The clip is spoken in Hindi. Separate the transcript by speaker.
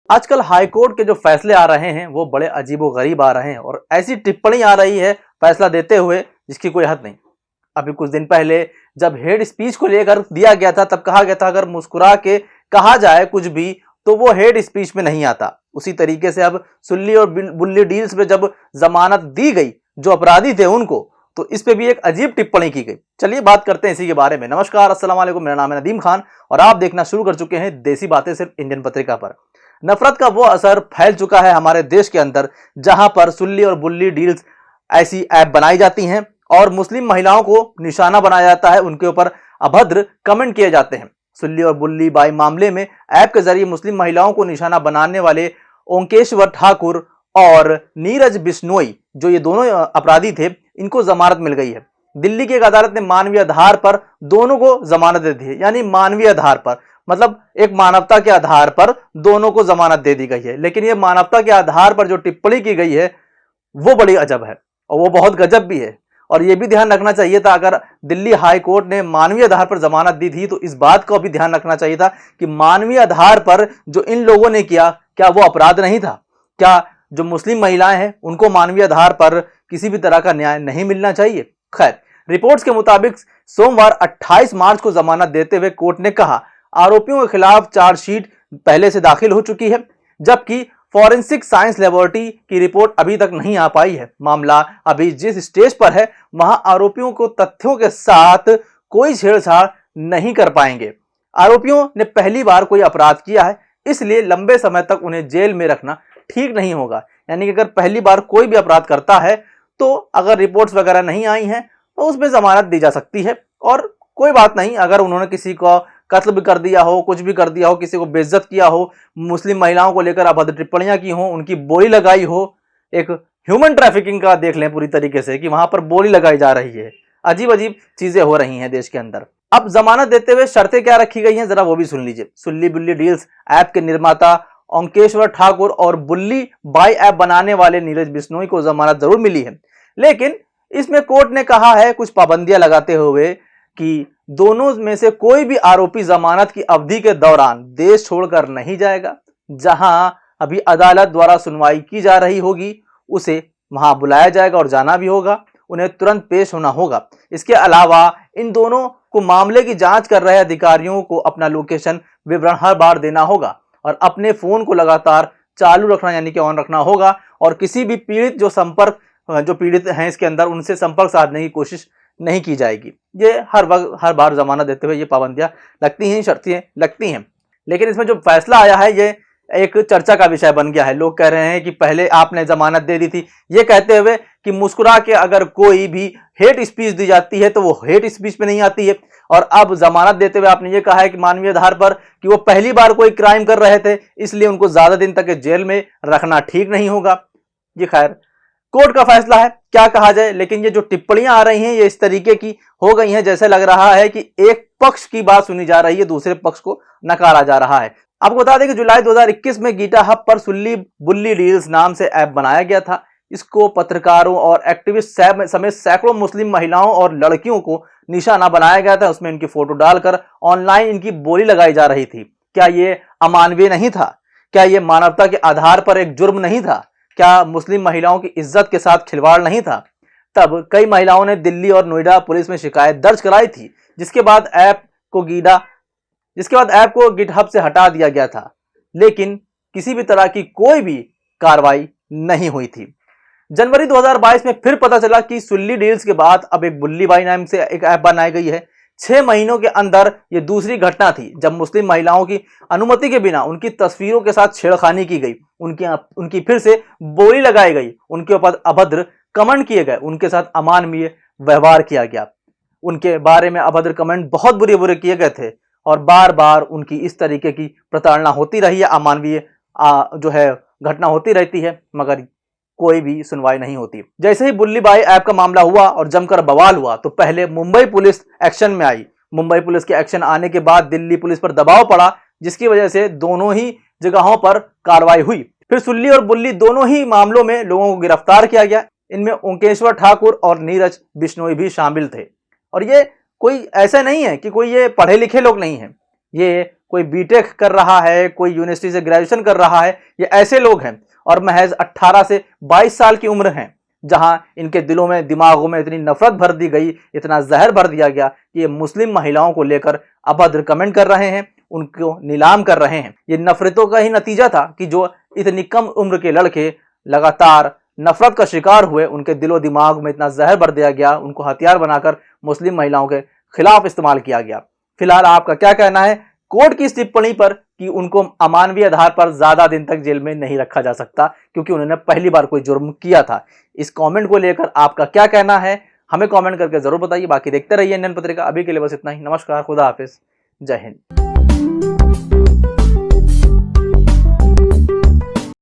Speaker 1: आजकल हाईकोर्ट के जो फैसले आ रहे हैं वो बड़े अजीबोगरीब आ रहे हैं और ऐसी टिप्पणी आ रही है फैसला देते हुए जिसकी कोई हद नहीं। अभी कुछ दिन पहले जब हेड स्पीच को लेकर दिया गया था तब कहा गया था अगर मुस्कुरा के कहा जाए कुछ भी तो वो हेड स्पीच में नहीं आता। उसी तरीके से अब सुल्ली और बुल्ली डील्स में जब जमानत दी गई जो अपराधी थे उनको, तो इस पे भी एक अजीब टिप्पणी की गई। चलिए बात करते हैं इसी के बारे में। नमस्कार, अस्सलाम वालेकुम, मेरा नाम है नदीम खान और आप देखना शुरू कर चुके हैं देसी बातें सिर्फ इंडियन पत्रिका पर। नफरत का वो असर फैल चुका है हमारे देश के अंदर जहां पर सुल्ली और बुल्ली डील्स ऐसी ऐप बनाई जाती हैं और मुस्लिम महिलाओं को निशाना बनाया जाता है, उनके ऊपर अभद्र कमेंट किए जाते हैं। सुल्ली और बुल्ली बाई मामले में ऐप के जरिए मुस्लिम महिलाओं को निशाना बनाने वाले ओंकेश्वर ठाकुर और नीरज बिश्नोई, जो ये दोनों अपराधी थे, इनको जमानत मिल गई है। दिल्ली की एक अदालत ने मानवीय आधार पर दोनों को जमानत दे दी है। यानी मानवीय आधार पर मतलब एक मानवता के आधार पर दोनों को जमानत दे दी गई है। लेकिन ये मानवता के आधार पर जो टिप्पणी की गई है वो बड़ी अजब है और वो बहुत गजब भी है। और ये भी ध्यान रखना चाहिए था, अगर दिल्ली हाई कोर्ट ने मानवीय आधार पर जमानत दी थी तो इस बात को भी ध्यान रखना चाहिए था कि मानवीय आधार पर जो इन लोगों ने किया क्या वो अपराध नहीं था? क्या जो मुस्लिम महिलाएं हैं उनको मानवीय आधार पर किसी भी तरह का न्याय नहीं मिलना चाहिए? खैर, रिपोर्ट्स के मुताबिक सोमवार 28 मार्च को जमानत देते हुए कोर्ट ने कहा आरोपियों के खिलाफ चार्जशीट पहले से दाखिल हो चुकी है, जबकि फॉरेंसिक साइंस लेबोरेटरी की रिपोर्ट अभी तक नहीं आ पाई है। मामला अभी जिस स्टेज पर है वहां आरोपियों को तथ्यों के साथ कोई छेड़छाड़ नहीं कर पाएंगे। आरोपियों ने पहली बार कोई अपराध किया है, इसलिए लंबे समय तक उन्हें जेल में रखना ठीक नहीं होगा। यानी कि अगर पहली बार कोई भी अपराध करता है तो अगर रिपोर्ट्स वगैरह नहीं आई हैं तो उसमें जमानत दी जा सकती है और कोई बात नहीं। अगर उन्होंने किसी को कत्ल भी कर दिया हो, कुछ भी कर दिया हो, किसी को बेइज्जत किया हो, मुस्लिम महिलाओं को लेकर अभद्र टिप्पणियां की हो, उनकी बोली लगाई हो, एक ह्यूमन ट्रैफिकिंग का देख लें पूरी तरीके से कि वहां पर बोली लगाई जा रही है। अजीब अजीब चीजें हो रही हैं देश के अंदर। अब जमानत देते हुए शर्तें क्या रखी गई हैं जरा वो भी सुन लीजिए। सुल्ली बुल्ली डील्स ऐप के निर्माता ओंकेश्वर ठाकुर और बुल्ली बाई ऐप बनाने वाले नीरज बिश्नोई को जमानत जरूर मिली है, लेकिन इसमें कोर्ट ने कहा है कुछ पाबंदियां लगाते हुए कि दोनों में से कोई भी आरोपी जमानत की अवधि के दौरान देश छोड़कर नहीं जाएगा। जहां अभी अदालत द्वारा सुनवाई की जा रही होगी उसे वहां बुलाया जाएगा और जाना भी होगा, उन्हें तुरंत पेश होना होगा। इसके अलावा इन दोनों को मामले की जांच कर रहे अधिकारियों को अपना लोकेशन विवरण हर बार देना होगा और अपने फोन को लगातार चालू रखना यानी कि ऑन रखना होगा और किसी भी पीड़ित जो पीड़ित हैं इसके अंदर उनसे संपर्क साधने की कोशिश नहीं की जाएगी। ये हर बार जमानत देते हुए ये पाबंदियां लगती हैं, शर्तें लगती हैं। लेकिन इसमें जो फैसला आया है ये एक चर्चा का विषय बन गया है। लोग कह रहे हैं कि पहले आपने जमानत दे दी थी, ये कहते हुए कि मुस्कुरा के अगर कोई भी हेट स्पीच दी जाती है तो वो हेट स्पीच में नहीं आती है। और अब जमानत देते हुए आपने ये कहा है कि मानवीय आधार पर कि वो पहली बार कोई क्राइम कर रहे थे इसलिए उनको ज्यादा दिन तक जेल में रखना ठीक नहीं होगा। ये खैर कोर्ट का फैसला है, क्या कहा जाए। लेकिन ये जो टिप्पणियां आ रही हैं ये इस तरीके की हो गई हैं जैसे लग रहा है कि एक पक्ष की बात सुनी जा रही है, दूसरे पक्ष को नकारा जा रहा है। आपको बता दें कि जुलाई 2021 में गीटा हब पर सुल्ली बुल्ली डील्स नाम से ऐप बनाया गया था। इसको पत्रकारों और एक्टिविस्ट समेत सैकड़ों मुस्लिम महिलाओं और लड़कियों को निशाना बनाया गया था। उसमें इनकी फोटो डालकर ऑनलाइन इनकी बोली लगाई जा रही थी। क्या ये अमानवीय नहीं था? क्या ये मानवता के आधार पर एक जुर्म नहीं था? क्या मुस्लिम महिलाओं की इज्जत के साथ खिलवाड़ नहीं था? तब कई महिलाओं ने दिल्ली और नोएडा पुलिस में शिकायत दर्ज कराई थी, जिसके बाद ऐप को गिटहब से हटा दिया गया था, लेकिन किसी भी तरह की कोई भी कार्रवाई नहीं हुई थी। जनवरी 2022 में फिर पता चला कि सुल्ली डील्स के बाद अब एक बुल्ली बाई नाम से एक ऐप बनाई गई है। 6 महीनों के अंदर यह दूसरी घटना थी जब मुस्लिम महिलाओं की अनुमति के बिना उनकी तस्वीरों के साथ छेड़खानी की गई, उनकी फिर से बोली लगाई गई, उनके ऊपर अभद्र कमेंट किए गए, उनके साथ अमानवीय व्यवहार किया गया, उनके बारे में अभद्र कमेंट बहुत बुरे बुरे किए गए थे और बार बार उनकी इस तरीके की प्रताड़ना होती रही है, अमानवीय जो है घटना होती रहती है, मगर कोई भी सुनवाई नहीं होती। जैसे ही बुल्ली बाई ऐप का मामला हुआ और जमकर बवाल हुआ तो पहले मुंबई पुलिस एक्शन में आई। मुंबई पुलिस के एक्शन आने के बाद दिल्ली पुलिस पर दबाव पड़ा, जिसकी वजह से दोनों ही जगहों पर कार्रवाई हुई। फिर सुल्ली और बुल्ली दोनों ही मामलों में लोगों को गिरफ्तार किया गया। इनमें ओंकेश्वर ठाकुर और नीरज बिश्नोई भी शामिल थे। और ये कोई ऐसा नहीं है कि कोई ये पढ़े लिखे लोग नहीं है, ये कोई बीटेक कर रहा है, कोई यूनिवर्सिटी से ग्रेजुएशन कर रहा है, ये ऐसे लोग हैं और महज 18 से 22 साल की उम्र है, जहां इनके दिलों में दिमागों में इतनी नफरत भर दी गई, इतना जहर भर दिया गया कि ये मुस्लिम महिलाओं को लेकर अभद्र कमेंट कर रहे हैं, उनको नीलाम कर रहे हैं। ये नफरतों का ही नतीजा था कि जो इतनी कम उम्र के लड़के लगातार नफरत का शिकार हुए, उनके दिलो दिमाग में इतना जहर भर दिया गया, उनको हथियार बनाकर मुस्लिम महिलाओं के खिलाफ इस्तेमाल किया गया। फिलहाल आपका क्या कहना है कोर्ट की इस टिप्पणी पर कि उनको अमानवीय आधार पर ज्यादा दिन तक जेल में नहीं रखा जा सकता क्योंकि उन्होंने पहली बार कोई जुर्म किया था? इस कमेंट को लेकर आपका क्या कहना है हमें कमेंट करके जरूर बताइए। बाकी देखते रहिए इंडियन पत्रिका। अभी के लिए बस इतना ही। नमस्कार, खुदा हाफिज, जय हिंद।